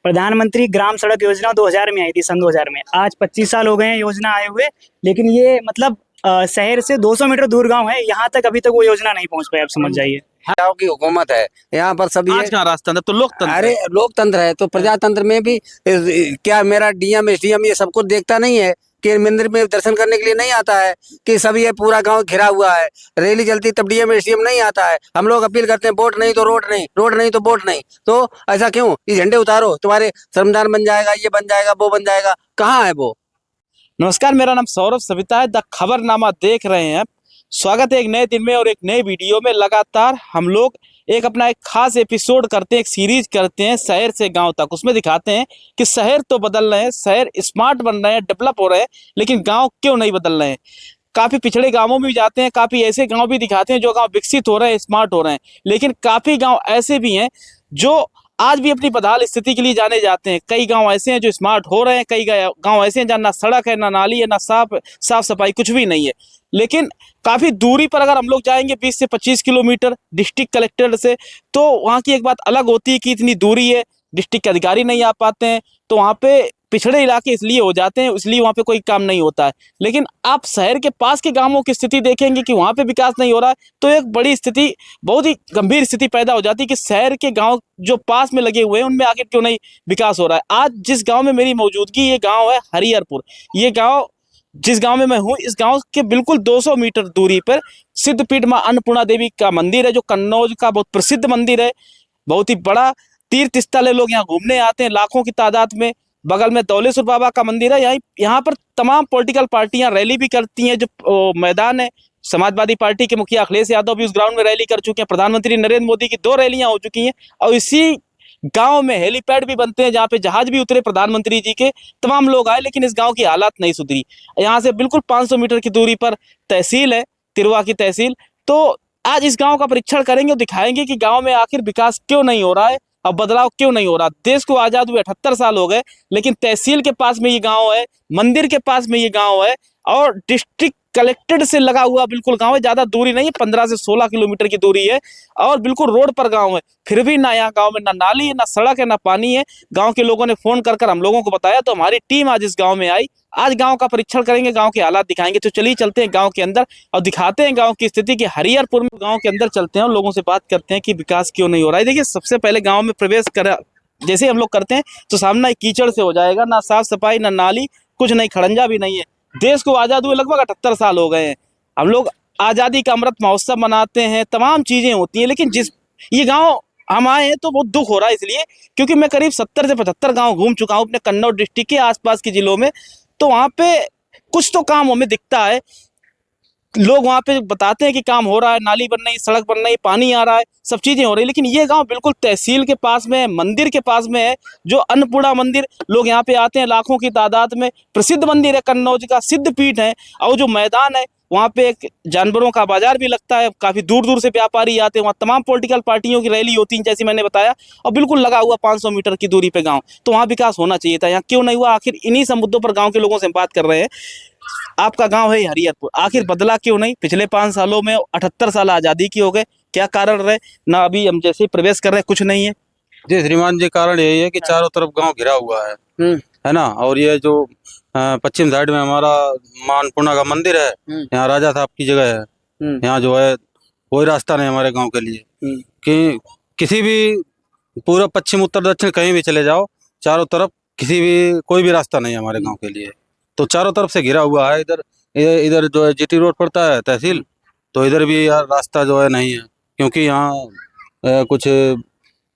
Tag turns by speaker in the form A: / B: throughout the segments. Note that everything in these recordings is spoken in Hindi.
A: प्रधानमंत्री ग्राम सड़क योजना 2000 में आई थी, सन 2000 में। आज 25 साल हो गए हैं योजना आए हुए, लेकिन ये मतलब शहर से 200 मीटर दूर गांव है, यहाँ तक अभी तक वो योजना नहीं पहुंच पाई। आप समझ जाइए,
B: गाँव की हुकूमत है यहाँ पर सभी।
C: आज कहाँ राजतंत्र, तो लोकतंत्र।
B: अरे लोकतंत्र है तो प्रजातंत्र में भी क्या मेरा डीएम एसडीएम ये सब कुछ देखता नहीं है कि मंदिर में दर्शन करने के लिए नहीं आता है कि सब ये पूरा गांव घिरा हुआ है, रैली चलती तब डीएम एसडीएम नहीं आता है। हम लोग अपील करते हैं वोट नहीं तो रोड नहीं, रोड नहीं तो वोट नहीं। तो ऐसा क्यों? ये झंडे उतारो, तुम्हारे श्रमदान बन जाएगा, ये बन जाएगा, वो बन जाएगा। कहाँ है वो?
C: नमस्कार, मेरा नाम सौरभ सविता है। द खबरनामा देख रहे हैं। स्वागत है एक नए दिन में और एक नए वीडियो में। लगातार हम लोग अपना एक खास एपिसोड करते हैं, एक सीरीज करते हैं शहर से गांव तक। उसमें दिखाते हैं कि शहर तो बदल रहे हैं, शहर स्मार्ट बन रहे हैं, डेवलप हो रहे हैं, लेकिन गांव क्यों नहीं बदल रहे हैं। काफी पिछड़े गांवों में भी जाते हैं, काफी ऐसे गांव भी दिखाते हैं जो गांव विकसित हो रहे हैं, स्मार्ट हो रहे हैं, लेकिन काफी गांव ऐसे भी हैं जो आज भी अपनी बदहाल स्थिति के लिए जाने जाते हैं। कई गांव ऐसे हैं जो स्मार्ट हो रहे हैं, कई गांव ऐसे हैं जहाँ ना सड़क है, ना नाली है, ना साफ सफाई, कुछ भी नहीं है। लेकिन काफी दूरी पर अगर हम लोग जाएंगे 20 से 25 किलोमीटर डिस्ट्रिक्ट कलेक्टर से, तो वहाँ की एक बात अलग होती है कि इतनी दूरी है, डिस्ट्रिक्ट के अधिकारी नहीं आ पाते हैं, तो वहाँ पे पिछड़े इलाके इसलिए हो जाते हैं, इसलिए वहाँ पे कोई काम नहीं होता है। लेकिन आप शहर के पास के गांवों की स्थिति देखेंगे कि वहाँ पे विकास नहीं हो रहा है, तो एक बड़ी स्थिति, बहुत ही गंभीर स्थिति पैदा हो जाती है कि शहर के गांव जो पास में लगे हुए हैं उनमें आखिर क्यों नहीं विकास हो रहा है। आज जिस गाँव में मेरी मौजूदगी, ये गाँव है हरिहरपुर। ये गाँव, जिस गांव में मैं हूँ, इस गांव के बिल्कुल 200 मीटर दूरी पर सिद्धपीठ मां अन्नपूर्णा देवी का मंदिर है, जो कन्नौज का बहुत प्रसिद्ध मंदिर है, बहुत ही बड़ा तीर्थ स्थल है। लोग यहाँ घूमने आते हैं लाखों की तादाद में। बगल में दौलेश्वर बाबा का मंदिर है। यहाँ पर तमाम पॉलिटिकल पार्टियां रैली भी करती हैं। जो मैदान है, समाजवादी पार्टी के मुखिया अखिलेश यादव भी उस ग्राउंड में रैली कर चुके हैं। प्रधानमंत्री नरेंद्र मोदी की 2 रैलियां हो चुकी हैं, और इसी गांव में हेलीपैड भी बनते हैं, जहाँ पे जहाज भी उतरे प्रधानमंत्री जी के। तमाम लोग आए, लेकिन इस गांव की हालत नहीं सुधरी। यहाँ से बिल्कुल 500 मीटर की दूरी पर तहसील है, तिरवा की तहसील। तो आज इस गांव का परीक्षण करेंगे और दिखाएंगे कि गांव में आखिर विकास क्यों नहीं हो रहा है और बदलाव क्यों नहीं हो रहा। देश को आजाद हुए 78 साल हो गए, लेकिन तहसील के पास में ये गांव है, मंदिर के पास में ये गांव है, और डिस्ट्रिक्ट कलेक्टेड से लगा हुआ बिल्कुल गांव है। ज्यादा दूरी नहीं है, 15 से 16 किलोमीटर की दूरी है, और बिल्कुल रोड पर गांव है। फिर भी ना यहाँ गांव में ना नाली है, ना सड़क है, ना पानी है। गांव के लोगों ने फोन कर हम लोगों को बताया, तो हमारी टीम आज इस गांव में आई। आज गांव का परीक्षण करेंगे, गांव के हालात दिखाएंगे। तो चलिए चलते हैं गांव के अंदर और दिखाते हैं गांव की स्थिति। कि हरिहरपुर में गांव के अंदर चलते हैं और लोगों से बात करते हैं कि विकास क्यों नहीं हो रहा है। देखिए, सबसे पहले गांव में प्रवेश कर जैसे हम लोग करते हैं तो सामना कीचड़ से हो जाएगा। ना साफ सफाई, ना नाली, कुछ नहीं, खड़ंजा भी नहीं है। देश को आजाद हुए लगभग 78 साल हो गए हैं। हम लोग आजादी का अमृत महोत्सव मनाते हैं, तमाम चीजें होती हैं, लेकिन जिस ये गांव हम आए हैं तो बहुत दुख हो रहा है, इसलिए क्योंकि मैं करीब 70 से 75 गांव घूम चुका हूं अपने कन्नौज डिस्ट्रिक्ट के आसपास के जिलों में। तो वहां पे कुछ तो काम हमें दिखता है। लोग वहां पे बताते हैं कि काम हो रहा है, नाली बन रही, सड़क बन रही, पानी आ रहा है, सब चीजें हो रही है। लेकिन ये गांव बिल्कुल तहसील के पास में है, मंदिर के पास में है, जो अन्नपूर्णा मंदिर। लोग यहाँ पे आते हैं लाखों की तादाद में। प्रसिद्ध मंदिर है, कन्नौज का सिद्धपीठ है। और जो मैदान है, वहाँ पे एक जानवरों का बाजार भी लगता है। काफी दूर दूर से व्यापारी आते हैं। वहाँ तमाम पॉलिटिकल पार्टियों की रैली होती है, जैसे मैंने बताया, और बिल्कुल लगा हुआ 500 मीटर की दूरी पे गांव। तो वहाँ विकास होना चाहिए था, यहाँ क्यों नहीं हुआ? आखिर इन्हीं सब मुद्दों पर गाँव के लोगों से हम बात कर रहे हैं। आपका गांव है हरिहरपुर, आखिर बदला क्यों नहीं? पिछले 5 सालों में 78 साल आजादी की हो गए, क्या कारण रहे? ना अभी हम जैसे ही प्रवेश कर रहे हैं कुछ नहीं है।
D: जी श्रीमान जी, कारण यही है कि चारों तरफ गांव घिरा हुआ है ना। और ये जो पश्चिम साइड में हमारा मां अन्नपूर्णा का मंदिर है, यहाँ राजा साहब की जगह है। यहाँ जो है कोई रास्ता नहीं हमारे गांव के लिए, कि किसी भी पूर्व पश्चिम उत्तर दक्षिण कहीं भी चले जाओ, चारों तरफ कोई भी रास्ता नहीं है हमारे गांव के लिए। तो चारों तरफ से घिरा हुआ है। इधर जो है जीटी रोड पड़ता है तहसील, तो इधर भी यार रास्ता जो है नहीं है, क्योंकि यहाँ कुछ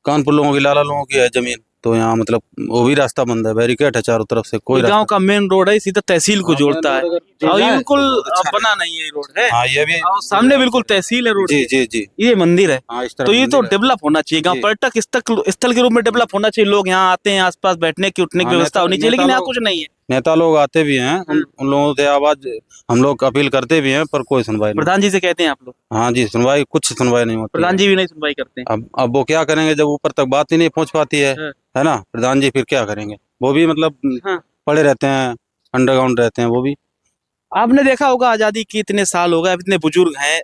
D: कानपुर लोगों की, लाला लोगों की है जमीन, तो यहाँ मतलब वो भी रास्ता बंद है, बैरिकेड है चारों तरफ से। कोई
C: गांव का मेन रोड है, सीधा तहसील को जोड़ता है, और ये बिल्कुल बना नहीं है रोड है।
D: हाँ, ये भी
C: सामने बिल्कुल तहसील है रोड।
D: जी जी जी,
C: ये मंदिर है।
D: हाँ, इस तरह
C: तो ये तो
D: मंदिर है।
C: डेवलप होना चाहिए, गांव पर्यटक स्थल के रूप में डेवलप होना चाहिए। लोग यहाँ आते हैं, आसपास बैठने की, उठने की व्यवस्था होनी चाहिए, लेकिन यहाँ कुछ नहीं है।
D: नेता लोग आते भी हैं, उन लोगों से आवाज हम लोग अपील करते भी हैं, पर कोई सुनवाई नहीं।
C: प्रधान जी से कहते हैं आप लोग?
D: हाँ जी, कुछ सुनवाई नहीं होती।
C: प्रधान जी भी नहीं सुनवाई करते हैं।
D: अब वो क्या करेंगे जब ऊपर तक बात ही नहीं पहुंच पाती है ना। प्रधान जी फिर क्या करेंगे? वो भी मतलब पड़े रहते हैं, अंडरग्राउंड रहते हैं वो भी।
C: आपने देखा होगा, आजादी की इतने साल हो गए, इतने बुजुर्ग हैं,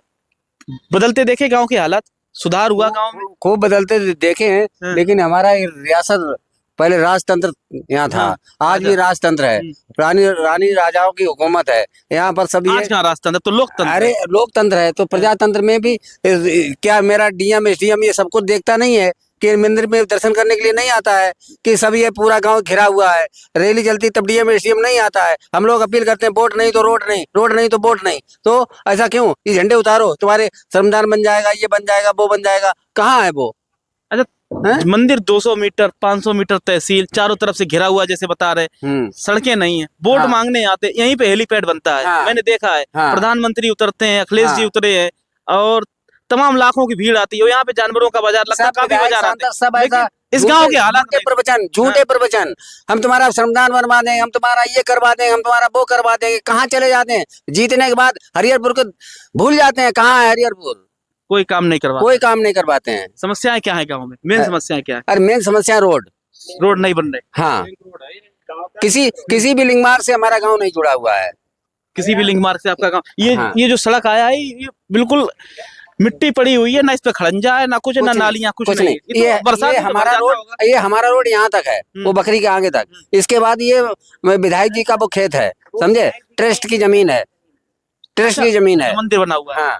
C: बदलते देखे गांव की हालत? सुधार हुआ गांव में?
B: खूब बदलते देखे हैं, लेकिन हमारा रियासत पहले राजतंत्र यहाँ था,
C: हाँ,
B: आज भी राजतंत्र है, रानी रानी राजाओं की हुकूमत है यहाँ पर सभी।
C: आज कहाँ राजतंत्र, तो लोकतंत्र
B: अरे
C: है।
B: लोकतंत्र है तो प्रजातंत्र में भी क्या मेरा डीएम एसडीएम ये सब कुछ देखता नहीं है कि मंदिर में दर्शन करने के लिए नहीं आता है कि सब ये पूरा गांव घिरा हुआ है, रैली चलती तब डीएम एसडीएम नहीं आता है। हम लोग अपील करते हैं वोट नहीं तो रोड नहीं, रोड नहीं तो वोट नहीं। तो ऐसा क्यों? ये झंडे उतारो, तुम्हारे श्रमदान बन जाएगा, ये बन जाएगा, वो बन जाएगा। कहाँ है वो?
C: अच्छा, मंदिर 200 मीटर 500 मीटर तहसील चारों तरफ से घिरा हुआ जैसे बता रहे, सड़कें नहीं है, वोट
B: हाँ।
C: मांगने आते, यहीं पे हेलीपैड बनता है।
B: हाँ।
C: मैंने देखा है,
B: हाँ।
C: प्रधानमंत्री उतरते हैं, अखिलेश जी
B: हाँ।
C: उतरे हैं और तमाम लाखों की भीड़ आती है। यहाँ पे जानवरों का बाजार लगता है, काफी बाजार आते हैं।
B: सब ऐसा
C: इस गांव के हालात
B: झूठे प्रवचन, झूठे प्रवचन, हम तुम्हारा श्रमदान बनवा देंगे, हम तुम्हारा ये करवा देंगे, हम तुम्हारा वो करवा देंगे। कहाँ चले जाते हैं? जीतने के बाद हरिहरपुर को भूल जाते हैं। कहाँ है हरिहरपुर?
C: कोई काम नहीं करवा,
B: कोई काम नहीं करवाते हैं।
C: समस्याएं क्या है गाँव में? मेन समस्याएं क्या है?
B: अरे मेन समस्या रोड
C: नहीं बन रहे।
B: हाँ, किसी भी लिंग मार्ग से हमारा गांव नहीं जुड़ा हुआ है।
C: किसी भी लिंक मार्ग से आपका गाँव,
B: हाँ।
C: ये जो सड़क आया है ये बिल्कुल मिट्टी पड़ी हुई है, ना इस पे खड़ंजा है, ना कुछ ना नालियां, कुछ नहीं।
B: ये
C: तो बरसात
B: ये
C: में तो
B: हमारा
C: भर जाता
B: रोड,
C: होगा।
B: ये हमारा रोड यहाँ तक है, वो बकरी के आगे तक। इसके बाद ये विधायक जी का वो खेत है, समझे? ट्रस्ट की जमीन है, ट्रस्ट की जमीन है।
C: मंदिर बना हुआ है।
B: हाँ,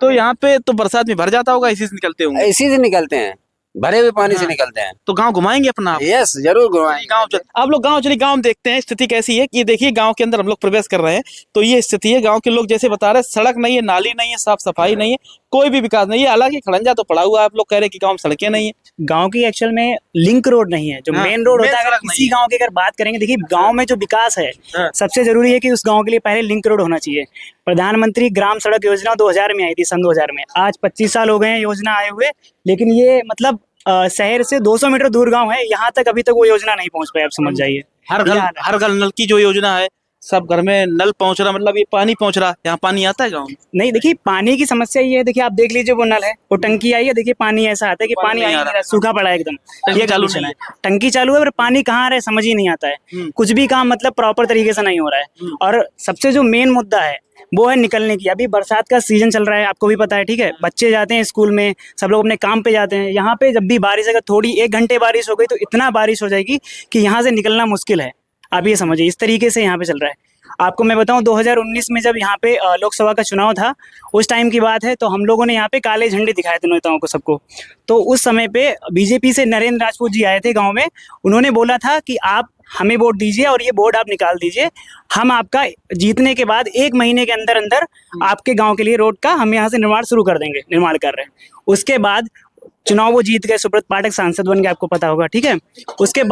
C: तो यहाँ पे तो बरसात में भर जाता होगा, इसी से निकलते होंगे।
B: इसी से निकलते हैं, भरे हुए पानी से
C: हाँ।
B: निकलते हैं।
C: तो गांव घुमाएंगे अपना आप?
B: यस, जरूर घुमाएंगे।
C: आप लोग गांव चलिए, गांव में देखते हैं स्थिति कैसी है। ये देखिए गांव के अंदर हम लोग प्रवेश कर रहे हैं तो ये स्थिति है। गांव के लोग जैसे बता रहे हैं, सड़क नहीं है, नाली नहीं है, साफ सफाई नहीं है, कोई भी विकास नहीं है। हालांकि खड़ंजा तो पड़ा हुआ है, आप लोग कह रहे हैं कि गांव में सड़कें नहीं है।
A: गांव की एक्चुअल में लिंक रोड नहीं है, जो
C: हाँ,
A: मेन रोड
C: main
A: होता है। अगर
C: सड़क
A: किसी
C: नहीं है।
A: गांव की अगर बात करेंगे, देखिए गांव में जो विकास है
C: हाँ।
A: सबसे जरूरी है कि उस गांव के लिए पहले लिंक रोड होना चाहिए। प्रधानमंत्री ग्राम सड़क योजना 2000 में आई थी, सन 2000 में। आज 25 साल हो गए हैं योजना आए हुए, लेकिन ये मतलब शहर से 200 मीटर दूर गांव है, यहाँ तक अभी तक वो योजना नहीं पहुंच पाई। आप समझ जाइए,
C: हर घर नल की जो योजना है, सब घर में नल पहुंच रहा, मतलब ये पानी पहुंच रहा। यहाँ पानी आता है गाँव में?
A: नहीं, देखिए पानी की समस्या ये है। देखिए आप देख लीजिए, वो नल है, वो टंकी आई है, देखिए पानी ऐसा आता है कि पानी आ ही नहीं रहा, सूखा पड़ा है एकदम। ये
C: चालू
A: कंडीशन
C: नहीं
A: है, टंकी चालू है पर पानी कहाँ आ रहा है समझ ही नहीं आता है। कुछ भी काम मतलब प्रॉपर तरीके से नहीं हो रहा है। और सबसे जो मेन मुद्दा है वो है निकलने की। अभी बरसात का सीजन चल रहा है, आपको भी पता है, ठीक है। बच्चे जाते हैं स्कूल में, सब लोग अपने काम पे जाते हैं। यहाँ पे जब भी बारिश, अगर थोड़ी 1 घंटे बारिश हो गई तो इतना बारिश हो जाएगी कि यहाँ से निकलना मुश्किल है। आप ये समझिए, इस तरीके से यहाँ पे चल रहा है। आपको मैं बताऊं, 2019 में जब यहाँ पे लोकसभा का चुनाव था, उस टाइम की बात है, तो हम लोगों ने यहाँ पे काले झंडे दिखाए थे नेताओं को, सबको। तो उस समय पे बीजेपी से नरेंद्र राजपूत जी आए थे गांव में। उन्होंने बोला था कि आप हमें वोट दीजिए और ये बोर्ड आप निकाल दीजिए, हम आपका जीतने के बाद 1 महीने के अंदर अंदर आपके गाँव के लिए रोड का हम यहाँ से निर्माण शुरू कर देंगे। निर्माण कर रहे हैं। उसके बाद चुनाव वो जीत गए, सुब्रत पाठक सांसद बन गए, आपको पता होगा, ठीक है। उसके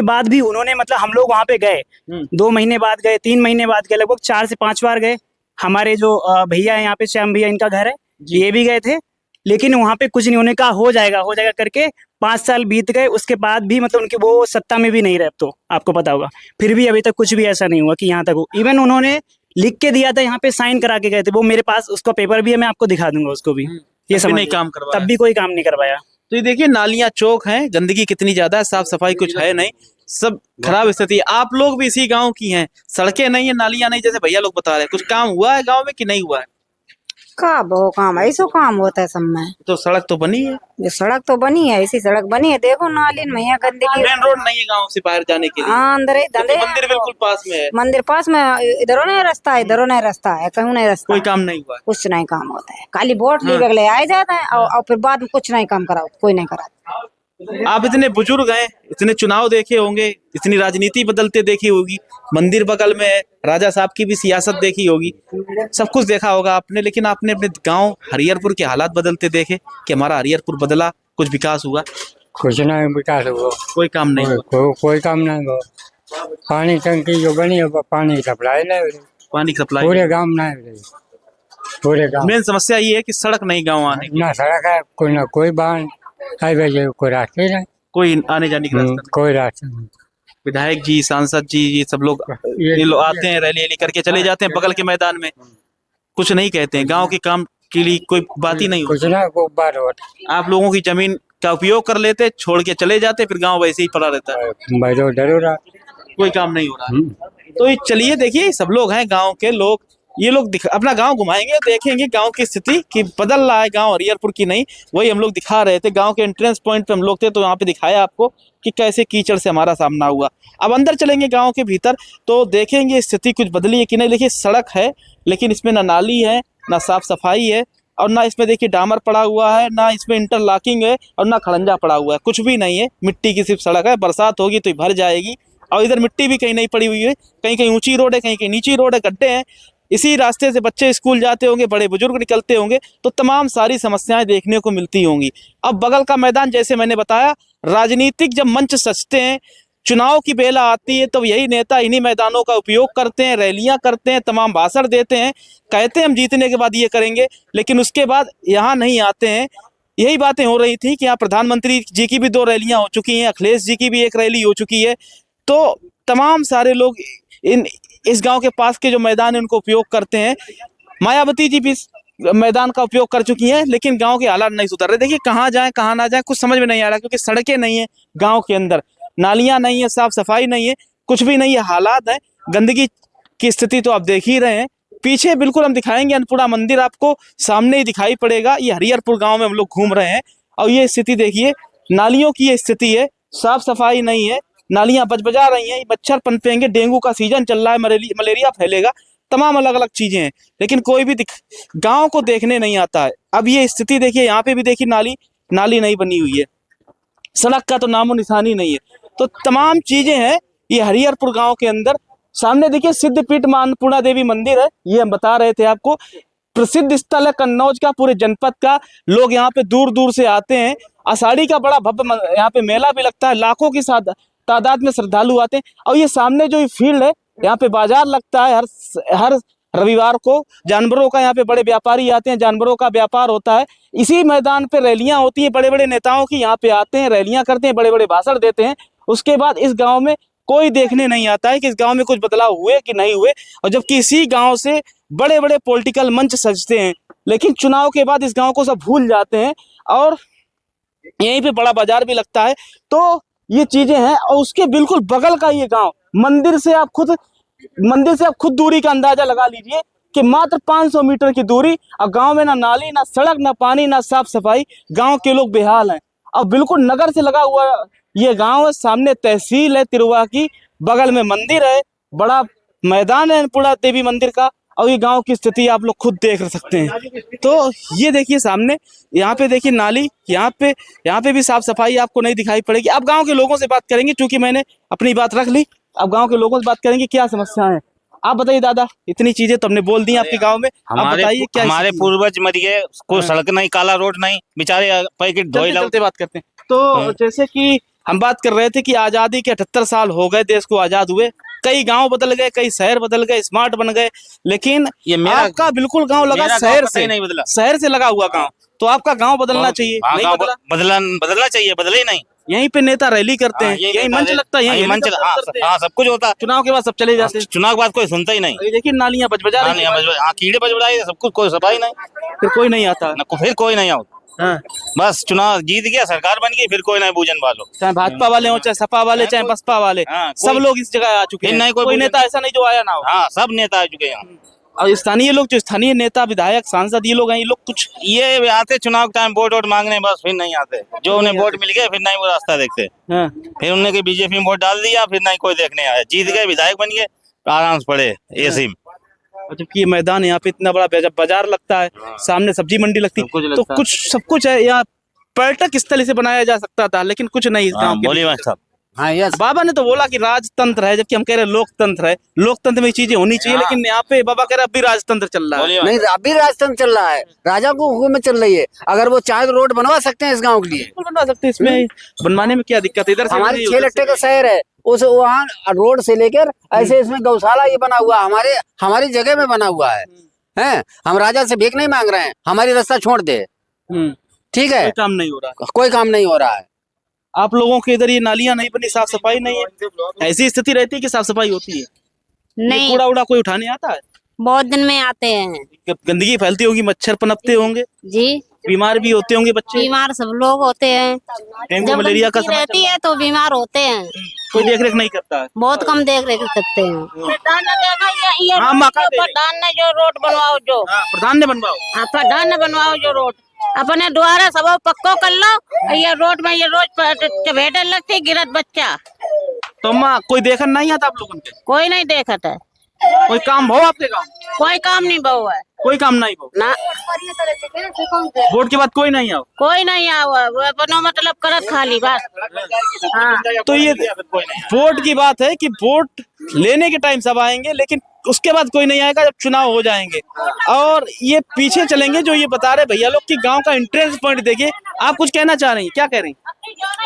A: बाद भी उन्होंने मतलब हम लोग वहाँ पे गए, 2 महीने बाद गए, 3 महीने बाद गए, लगभग 4 से 5 बार गए। हमारे जो भैया है यहाँ पे, श्याम भैया, इनका घर है, ये भी गए थे, लेकिन वहाँ पे कुछ नहीं। उन्होंने कहा हो जाएगा करके 5 साल बीत गए। उसके बाद भी मतलब उनके वो सत्ता में भी नहीं रहे, तो आपको पता होगा। फिर भी अभी तक कुछ भी ऐसा नहीं हुआ कि यहाँ तक हो। इवन उन्होंने लिख के दिया था, यहाँ पे साइन करा के गए थे, वो मेरे पास उसका पेपर भी है, मैं आपको दिखा दूंगा उसको भी। ये सब
C: नहीं काम करवाया,
A: तब भी कोई काम नहीं करवाया।
C: तो ये देखिए नालियां चौक हैं, गंदगी कितनी ज्यादा है, साफ सफाई कुछ है नहीं, सब खराब स्थिति है। आप लोग भी इसी गांव की हैं, सड़कें नहीं है, नालियां नहीं, जैसे भैया लोग बता रहे हैं। कुछ काम हुआ है गांव में कि नहीं हुआ है?
E: का बहु काम ऐसो काम होता है सब में।
C: तो सड़क तो बनी है,
E: ये सड़क तो बनी है, ऐसी सड़क बनी है, देखो नाली में यहाँ गंदगी।
C: मेन रोड नहीं है गांव से बाहर जाने के लिए।
E: हाँ, अंदर ही धंधे।
C: मंदिर बिल्कुल पास में है,
E: मंदिर पास में, इधरों नहीं रास्ता है, इधरों नहीं रास्ता है, कहूँ नहीं रास्ता।
C: कोई काम नहीं हुआ है।
E: कुछ नहीं काम होता है, खाली वोट ली ले आए जाते हैं और फिर बाद में कुछ नहीं काम कराओ, कोई नहीं करा।
C: आप इतने बुजुर्ग हैं, इतने चुनाव देखे होंगे, इतनी राजनीति बदलते देखी होगी, मंदिर बगल में है, राजा साहब की भी सियासत देखी होगी, सब कुछ देखा होगा आपने, लेकिन आपने अपने गांव हरिहरपुर के हालात बदलते देखे कि हमारा हरिहरपुर बदला, कुछ विकास हुआ?
F: कुछ नहीं विकास हुआ,
C: कोई काम नहीं हुआ।
F: कोई काम नहीं हुआ। पानी टंकी जो बनी है, पानी की सप्लाई नहीं हो रही,
C: पानी की सप्लाई
F: पूरे गांव में नहीं हो रही, पूरे गांव।
C: मेन समस्या ये है कि सड़क नहीं गाँव आने की,
F: ना सड़क है, ना कोई वाहन हाईवे जो कोई रास्ते नहीं,
C: कोई आने जाने की रास्ता नहीं।
F: कोई रास्ता नहीं।
C: विधायक जी, सांसद जी, ये सब लोग ये लोग आते हैं, रैली करके चले जाते हैं बगल के मैदान में, कुछ नहीं कहते हैं। गांव के काम के लिए कोई बात ही नहीं होती।
F: कुछ ना कोई बात होता,
C: आप लोगों की जमीन का उपयोग कर लेते, छोड़ के चले जाते, फिर गांव वैसे ही पड़ा रहता है,
F: भाई तो डरो रहा।
C: कोई काम नहीं हो रहा। तो ये चलिए देखिए, सब लोग हैं गांव के लोग, ये लोग अपना गांव घुमाएंगे, देखेंगे गांव की स्थिति कि बदल रहा है गांव हरिहरपुर की नहीं। वही हम लोग दिखा रहे थे, गांव के एंट्रेंस पॉइंट पे हम लोग थे तो यहाँ पे दिखाया आपको कि कैसे कीचड़ से हमारा सामना हुआ। अब अंदर चलेंगे गांव के भीतर तो देखेंगे स्थिति कुछ बदली है कि नहीं। देखिए सड़क है लेकिन इसमें ना नाली है, ना साफ सफाई है, और ना इसमें देखिए डामर पड़ा हुआ है, ना इसमें इंटरलॉकिंग है, और ना खड़ंजा पड़ा हुआ है, कुछ भी नहीं है। मिट्टी की सिर्फ सड़क है, बरसात होगी तो भर जाएगी। और इधर मिट्टी भी कहीं नहीं पड़ी हुई है, कहीं कहीं ऊंची रोड है, कहीं कहीं नीची रोड है, गड्ढे हैं। इसी रास्ते से बच्चे स्कूल जाते होंगे, बड़े बुजुर्ग निकलते होंगे, तो तमाम सारी समस्याएं देखने को मिलती होंगी। अब बगल का मैदान, जैसे मैंने बताया, राजनीतिक जब मंच सजते हैं, चुनाव की बेला आती है, तो यही नेता इन्हीं मैदानों का उपयोग करते हैं, रैलियां करते हैं, तमाम भाषण देते हैं, कहते हैं हम जीतने के बाद ये करेंगे, लेकिन उसके बाद यहाँ नहीं आते हैं। यही बातें हो रही थी कि यहाँ प्रधानमंत्री जी की भी 2 रैलियां हो चुकी हैं, अखिलेश जी की भी 1 रैली हो चुकी है। तो तमाम सारे लोग इस गांव के पास के जो मैदान है उनको उपयोग करते हैं। मायावती जी भी इस मैदान का उपयोग कर चुकी हैं, लेकिन गांव के हालात नहीं सुधर रहे। देखिए कहाँ जाएं कहाँ ना जाएं कुछ समझ में नहीं आ रहा, क्योंकि सड़कें नहीं है गांव के अंदर, नालियां नहीं है, साफ सफाई नहीं है, कुछ भी नहीं है। हालात है, गंदगी की स्थिति तो आप देख ही रहे हैं। पीछे बिल्कुल हम दिखाएंगे अन्नपूर्णा मंदिर, आपको सामने ही दिखाई पड़ेगा। ये हरिहरपुर गाँव में हम लोग घूम रहे हैं और ये स्थिति देखिए, नालियों की ये स्थिति है, साफ सफाई नहीं है, नालियां बजबजा रही हैं, मच्छर पनपेंगे, डेंगू का सीजन चल रहा है, मलेरिया फैलेगा, तमाम अलग अलग चीजें हैं, लेकिन कोई भी गांव को देखने नहीं आता है। अब ये स्थिति देखिए, यहाँ पे भी देखिए नाली नहीं बनी हुई है, सड़क का तो नामो निशानी नहीं है। तो तमाम चीजें हैं ये हरिहरपुर गांव के अंदर। सामने देखिए सिद्धपीठ मां अन्नपूर्णा देवी मंदिर है, ये हम बता रहे थे आपको, प्रसिद्ध स्थल है कन्नौज का, पूरे जनपद का। लोग यहाँ पे दूर दूर से आते हैं। आषाढ़ी का बड़ा भव्य यहाँ पे मेला भी लगता है, लाखों की तादाद में श्रद्धालु आते हैं। और ये सामने जो फील्ड है, यहाँ पे बाजार लगता है हर रविवार को। जानवरों का यहाँ पे बड़े व्यापारी आते हैं, जानवरों का व्यापार होता है। इसी मैदान पे रैलियां होती हैं, बड़े बड़े नेताओं की यहाँ पे आते हैं, रैलियां करते हैं, बड़े बड़े भाषण देते हैं। उसके बाद इस गांव में कोई देखने नहीं आता है कि इस गांव में कुछ बदलाव हुए कि नहीं हुए। और जबकि इसी गांव से बड़े बड़े पॉलिटिकल मंच सजते हैं, लेकिन चुनाव के बाद इस गांव को सब भूल जाते हैं। और यहीं पे बड़ा बाजार भी लगता है। तो ये चीजें हैं। और उसके बिल्कुल बगल का ये गांव, मंदिर से आप खुद दूरी का अंदाजा लगा लीजिए कि मात्र 500 मीटर की दूरी। और गांव में ना नाली, ना सड़क, ना पानी, ना साफ सफाई। गांव के लोग बेहाल हैं। और बिल्कुल नगर से लगा हुआ ये गांव है, सामने तहसील है तिरुवा की, बगल में मंदिर है, बड़ा मैदान है अन्नपूर्णा देवी मंदिर का। और ये गांव की स्थिति आप लोग खुद देख सकते हैं। तो ये देखिए सामने, यहाँ पे देखिए नाली, यहाँ पे भी साफ सफाई आपको नहीं दिखाई पड़ेगी। अब गांव के लोगों से बात करेंगे, क्योंकि मैंने अपनी बात रख ली। अब गांव के लोगों से बात करेंगे क्या समस्या है। आप बताइए दादा, इतनी चीजें तो हमने बोल दी आपके गांव में, आप बताइए क्या।
G: हमारे पूर्वज मर गए, कोई सड़क नहीं, काला रोड नहीं, बेचारे पैकेट धोई
C: चलते बात करते हैं। तो जैसे कि हम बात कर रहे थे कि आजादी के 78 साल हो गए देश को आजाद हुए, कई गांव बदल गए, कई शहर बदल गए, स्मार्ट बन गए, लेकिन
G: ये
C: आपका बिल्कुल गांव लगा शहर से
G: नहीं बदला,
C: शहर से लगा हुआ गांव। तो आपका गांव बदलना चाहिए, नहीं बदला।
G: बदलना चाहिए, बदले ही नहीं।
C: यहीं पे नेता रैली करते हैं, यही मंच लगता है, यही मंच,
G: हाँ सब कुछ होता है।
C: चुनाव के बाद सब चले जाते हैं,
G: चुनाव के बाद कोई सुनता ही नहीं।
C: देखिए नालियां बजबजा रही हैं,
G: हाँ कीड़े बजबड़ाई, सब कुछ, कोई सफाई नहीं,
C: फिर कोई नहीं आता।
G: फिर कोई नहीं आता।
C: हाँ।
G: बस चुनाव जीत गया, सरकार बन गई, फिर कोई नहीं बूझन वालों,
C: चाहे भाजपा वाले हो, चाहे सपा वाले, चाहे बसपा वाले, सब लोग इस जगह आ चुके हैं। कोई नेता ऐसा नहीं जो आया ना हो।
G: हाँ सब नेता आ चुके हैं।
C: और स्थानीय लोग, जो स्थानीय नेता, विधायक, सांसद, ये लोग हैं, ये लोग कुछ
G: ये आते चुनाव टाइम वोट मांगने, बस फिर नहीं आते। जो उन्हें वोट मिल गया फिर नहीं वो रास्ता देखते। फिर उन्होंने बीजेपी में वोट डाल दिया, फिर नहीं कोई देखने आया। जीत गए, विधायक बन गए, आराम से पड़े एसी में।
C: जबकि ये मैदान, यहाँ पे इतना बड़ा बाजार लगता है, सामने सब्जी मंडी लगती है, तो कुछ सब कुछ है यहाँ। पर्यटक स्थल इसे बनाया जा सकता था, लेकिन कुछ नहीं।
G: बोलिए साहब।
B: हाँ यस,
C: बाबा ने तो बोला कि राजतंत्र है, जबकि हम कह रहे हैं लोकतंत्र है। लोकतंत्र में चीजें होनी चाहिए, लेकिन यहाँ पे बाबा कह रहे अभी राजतंत्र चल रहा है।
B: नहीं अभी राजतंत्र चल रहा है, राजा को हुकूमत चल रही है। अगर वो चाहे तो रोड बनवा सकते हैं इस गांव के लिए,
C: बिल्कुल बनवा सकते हैं। इसमें बनवाने में क्या दिक्कत है? इधर से
B: हमारी 6 लट्टे का शहर है, उस वहाँ रोड से लेकर ऐसे इसमें गौशाला ये बना हुआ, हमारी जगह में बना हुआ है। हैं, हम राजा से भीख नहीं मांग रहे हैं, हमारी रास्ता छोड़ दे, ठीक है।
C: कोई काम नहीं हो रहा है,
B: कोई काम नहीं हो रहा है।
C: आप लोगों के इधर ये नालियां नहीं बनी, साफ सफाई नहीं है, ऐसी स्थिति रहती है कि साफ सफाई होती है?
E: नहीं,
C: कूड़ा उड़ा कोई उठाने आता है?
E: बहुत दिन में आते हैं
C: गंदगी फैलती होगी, मच्छर पनपते होंगे
E: जी।
C: बीमार भी होते होंगे बच्चे,
H: बीमार सब लोग होते हैं।
C: डेंगू
H: जब
C: मलेरिया का
H: गंदगी
C: समय
H: रहती
C: चल रहा
H: है तो बीमार होते हैं।
C: कोई देख रेख नहीं करता है।
H: बहुत कम देख रेख करते हैं।
C: हाँ, मौका दे रहे।
H: प्रधान ने जो रोड बनवाओ, जो
C: प्रधान ने बनवाओ,
H: प्रधान ने बनवाओ जो रोड, अपने द्वारा सब पक्को कर लो। ये रोड में ये रोज चपेटे लगती, गिरत बच्चा,
C: तो माँ कोई देखन नहीं आता आप लोगों के?
H: कोई नहीं देखता है।
C: कोई काम हो आपके गाँव?
H: कोई काम नहीं बहु है
C: कोई काम नहीं हो।
H: ना,
C: वोट के बाद कोई नहीं आओ।
H: कोई नहीं आवा, वो अपनो मतलब करत खाली बस। हाँ,
C: तो ये वोट की बात है कि वोट लेने के टाइम सब आएंगे, लेकिन उसके बाद कोई नहीं आएगा जब चुनाव हो जाएंगे। और ये पीछे चलेंगे जो ये बता रहे भैया लोग कि गांव का एंट्रेंस पॉइंट देखिए। आप कुछ कहना चाह रही हैं, क्या कह रही हैं?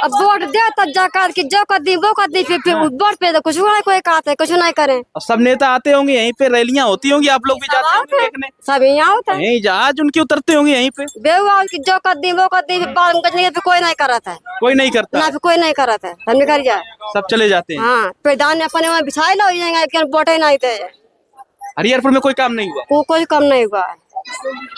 I: अब वोट दे तब जाकर कि जो कर दी वो कर दी, फिर वोट पे तो कुछ नहीं, कोई कहते कुछ नहीं करे।
C: और सब नेता आते होंगे यहीं पे, रैलियां होती होंगी, आप लोग भी जाते होंगे देखने?
I: सब यहाँ होता है,
C: यहीं जहाज उनकी उतरते होंगे यहीं पे।
I: बेहुआ कि जो कर दी वो कर दी, फिर बाल निकलने के फिर कोई नहीं करता है,
C: कोई नहीं करता,
I: ना फिर कोई नहीं करता है, हम निकल जाए।
C: सब चले जाते हैं।
I: हाँ, प्रधान ने अपने वहाँ बिछाए लो जाएंगे, वोटे नहीं थे,
C: हरिहरपुर में कोई काम नहीं हुआ,
I: कोई कम नहीं हुआ है।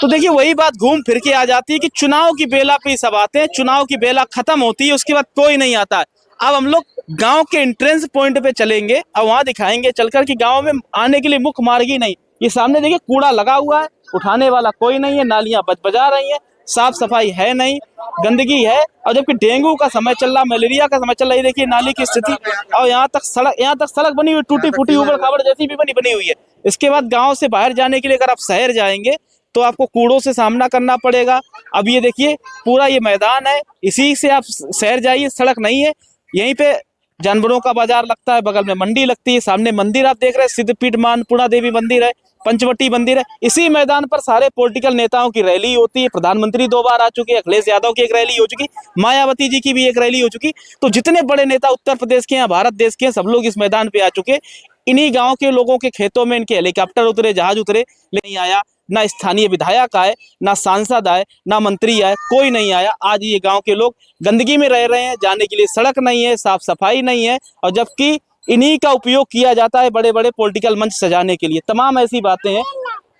C: तो देखिए वही बात घूम फिर के आ जाती है कि चुनाव की बेला पे सब आते हैं, चुनाव की बेला खत्म होती है, उसके बाद कोई नहीं आता है। अब हम लोग गांव के एंट्रेंस पॉइंट पे चलेंगे और वहां दिखाएंगे चलकर कि गांव में आने के लिए मुख्य मार्ग ही नहीं। ये सामने देखिए कूड़ा लगा हुआ है, उठाने वाला कोई नहीं है, नालियां बजा रही हैं, साफ सफाई है नहीं, गंदगी है। और जबकि डेंगू का समय चल रहा, मलेरिया का समय चल रहा है, देखिए नाली की स्थिति। और यहाँ तक सड़क बनी हुई, टूटी फूटी ऊबड़ खाबड़ जैसी भी बनी हुई है। इसके बाद गांव से बाहर जाने के लिए अगर आप शहर जाएंगे तो आपको कूड़ों से सामना करना पड़ेगा। अब ये देखिए पूरा ये मैदान है, इसी से आप शहर जाइए, सड़क नहीं है। यहीं पे जानवरों का बाजार लगता है, बगल में मंडी लगती है, सामने मंदिर आप देख रहे हैं, सिद्धपीठ मां अन्नपूर्णा देवी मंदिर है, पंचवटी मंदिर है। इसी मैदान पर सारे पॉलिटिकल नेताओं की रैली होती है। प्रधानमंत्री 2 बार आ चुके, अखिलेश यादव की एक रैली हो चुकी, मायावती जी की भी एक रैली हो चुकी। तो जितने बड़े नेता उत्तर प्रदेश के हैं, भारत देश के हैं, सब लोग इस मैदान पे आ चुके। इन्हीं गाँव के लोगों के खेतों में इनके हेलीकॉप्टर उतरे, जहाज उतरे, नहीं आया। ना स्थानीय विधायक आए, ना सांसद आए, ना मंत्री आए, कोई नहीं आया। आज ये गांव के लोग गंदगी में रह रहे हैं, जाने के लिए सड़क नहीं है, साफ सफाई नहीं है, और जबकि इन्हीं का उपयोग किया जाता है बड़े बड़े पॉलिटिकल मंच सजाने के लिए। तमाम ऐसी बातें हैं।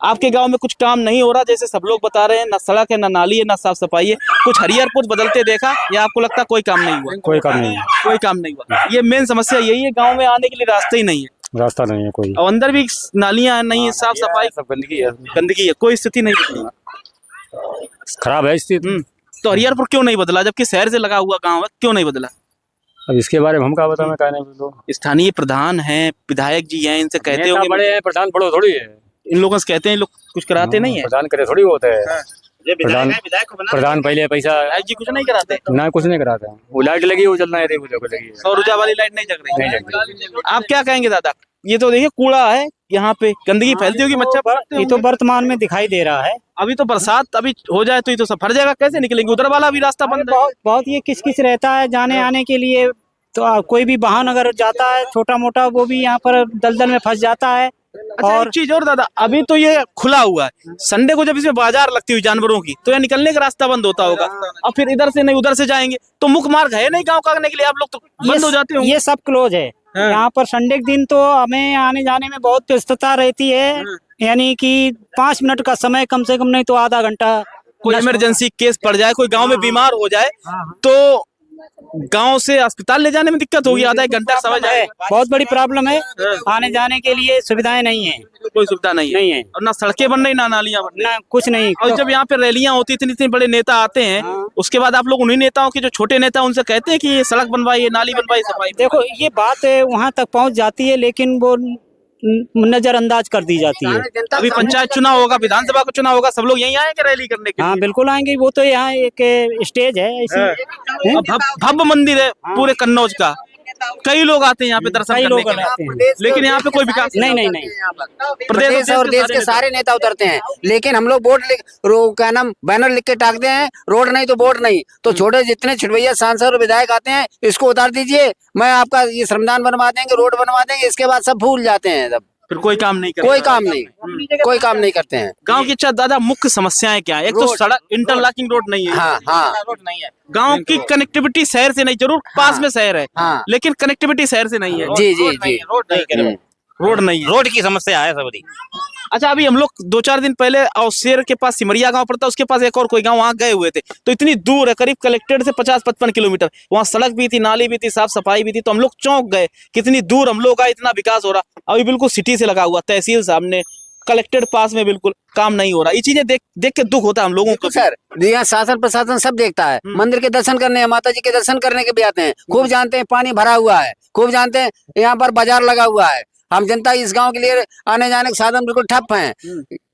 C: आपके गांव में कुछ काम नहीं हो रहा, जैसे सब लोग बता रहे हैं, ना सड़क है, ना नाली है, ना साफ सफाई है। कुछ हरिहरपुर बदलते देखा या आपको लगता है कोई काम नहीं हुआ?
F: कोई काम नहीं है,
C: कोई काम नहीं हुआ। ये मेन समस्या यही है, गाँव में आने के लिए रास्ते ही नहीं है,
F: रास्ता नहीं है कोई,
C: और अंदर भी नालियां नहीं है, साफ सफाई,
F: सब गंदगी है,
C: कोई स्थिति नहीं बदली।
F: खराब है स्थिति।
C: तो हरिहरपुर क्यों नहीं बदला, जबकि शहर से लगा हुआ गांव है, क्यों नहीं बदला?
F: अब इसके बारे में हम क्या बताएं, कहने लोग
C: स्थानीय प्रधान हैं, विधायक जी हैं, इनसे कहते
F: नेता
C: होंगे,
F: बड़े हैं, प्रधान बड़ो थोड़ी है,
C: इन लोगों से कहते हैं, लोग कुछ कराते नहीं है।
F: प्रधान करे थोड़ी होता है। प्रधान पहले पैसा
C: विधायक जी कुछ नहीं कराते,
F: ना कुछ नहीं कराते हैं। वो लाइट लगी, वो चलना है, लगी है,
C: सौर ऊर्जा वाली लाइट नहीं जग रही।
F: नहीं जग
C: आप क्या कहेंगे दादा? ये तो देखिए कूड़ा है, यहाँ पे गंदगी फैलती होगी, मच्छर बढ़ते
A: ये तो
C: होंगे।
A: वर्तमान में दिखाई दे रहा है।
C: अभी तो बरसात अभी हो जाए तो ये तो सब भर जाएगा, कैसे निकलेंगे? उधर वाला भी रास्ता बंद है।
A: बहुत बहुत ये किच रहता है जाने आने के लिए। तो कोई भी वाहन अगर जाता है छोटा मोटा, वो भी यहाँ पर दलदल में फंस जाता है।
C: अच्छा,
A: और
C: एक चीज और दादा, अभी तो ये खुला हुआ है, संडे को जब इसमें बाजार लगती हुई जानवरों की, तो यहाँ निकलने का रास्ता बंद होता होगा, और फिर इधर से नहीं उधर से जाएंगे, तो मुख्य मार्ग है नहीं गांव का आने के लिए, आप लोग तो बंद हो जाते होंगे।
A: ये सब क्लोज है।
C: हाँ।
A: यहाँ पर संडे के दिन तो हमें आने जाने में बहुत व्यस्तता रहती है, यानी कि 5 मिनट का समय कम से कम, नहीं तो आधा घंटा।
C: कोई इमरजेंसी केस पड़ जाए, कोई गांव में बीमार हो जाए, तो गांव से अस्पताल ले जाने में दिक्कत होगी, आधा 1 घंटा समय जाए।
A: बहुत बड़ी प्रॉब्लम है, आने जाने के लिए सुविधाएं नहीं है,
C: कोई सुविधा नहीं है। और ना सड़कें बन रही, ना नालियां बन रही,
A: ना कुछ नहीं।
C: और जब यहाँ पे रैलियां होती, इतने बड़े नेता आते हैं, उसके बाद आप लोग उन्हीं नेताओं के जो छोटे नेता, उनसे कहते हैं कि ये सड़क बनवाइए, नाली बनवाइए, सफाई।
A: देखो ये बात वहाँ तक पहुँच जाती है, लेकिन वो नजरअंदाज कर दी जाती है।
C: अभी पंचायत चुनाव होगा, विधानसभा का चुनाव होगा, सब लोग यहीं आएंगे रैली करने के लिए?
A: हाँ बिल्कुल आएंगे, वो तो यहाँ एक स्टेज है ऐसी।
C: भव्य मंदिर है पूरे कन्नौज का, कई लोग आते हैं यहाँ पे दर्शन करने के लिए, लेकिन यहाँ पे कोई विकास
A: नहीं।
B: प्रदेश और देश के सारे नेता उतरते हैं, लेकिन हम लोग बोर्ड क्या नाम बैनर लिख के टाकते हैं, रोड नहीं तो वोट नहीं। तो छोटे जितने छिटवैया सांसद और विधायक आते हैं, इसको उतार दीजिए, मैं आपका ये श्रमदान बनवा देंगे, रोड बनवा देंगे, इसके बाद सब भूल जाते हैं, तब
C: फिर कोई काम नहीं करते,
B: कोई काम नहीं करते हैं।
C: गांव की अच्छा दादा मुख्य समस्याएं क्या है? एक तो सड़क, इंटरलॉकिंग रोड नहीं है,
B: हाँ
C: रोड नहीं है, गांव की कनेक्टिविटी शहर से नहीं, जरूर पास में शहर है,
B: हाँ।
C: लेकिन कनेक्टिविटी शहर से नहीं है।
B: जी
C: रोड नहीं है। रोड नहीं है।
G: रोड की समस्या है सबरी।
C: अच्छा, अभी हम लोग 2-4 दिन पहले अवसेर के पास सिमरिया गांव पड़ता है, उसके पास एक और कोई गांव, वहां गए हुए थे। तो इतनी दूर है, करीब कलेक्टेड से 50-55 किलोमीटर। वहां सड़क भी थी, नाली भी थी, साफ सफाई भी थी। तो हम लोग चौंक गए, कितनी दूर हम लोग का इतना विकास हो रहा। अभी बिल्कुल सिटी से लगा हुआ, तहसील सामने, कलेक्टेड पास में, बिल्कुल काम नहीं हो रहा। ये चीजें देख के दुख होता है हम लोगों को।
B: सर यहाँ शासन प्रशासन सब देखता है, मंदिर के दर्शन करने, माता जी के दर्शन करने के भी आते हैं, खूब जानते हैं पानी भरा हुआ है, खूब जानते हैं यहाँ पर बाजार लगा हुआ है। हम जनता इस गांव के लिए आने जाने के साधन बिल्कुल ठप हैं।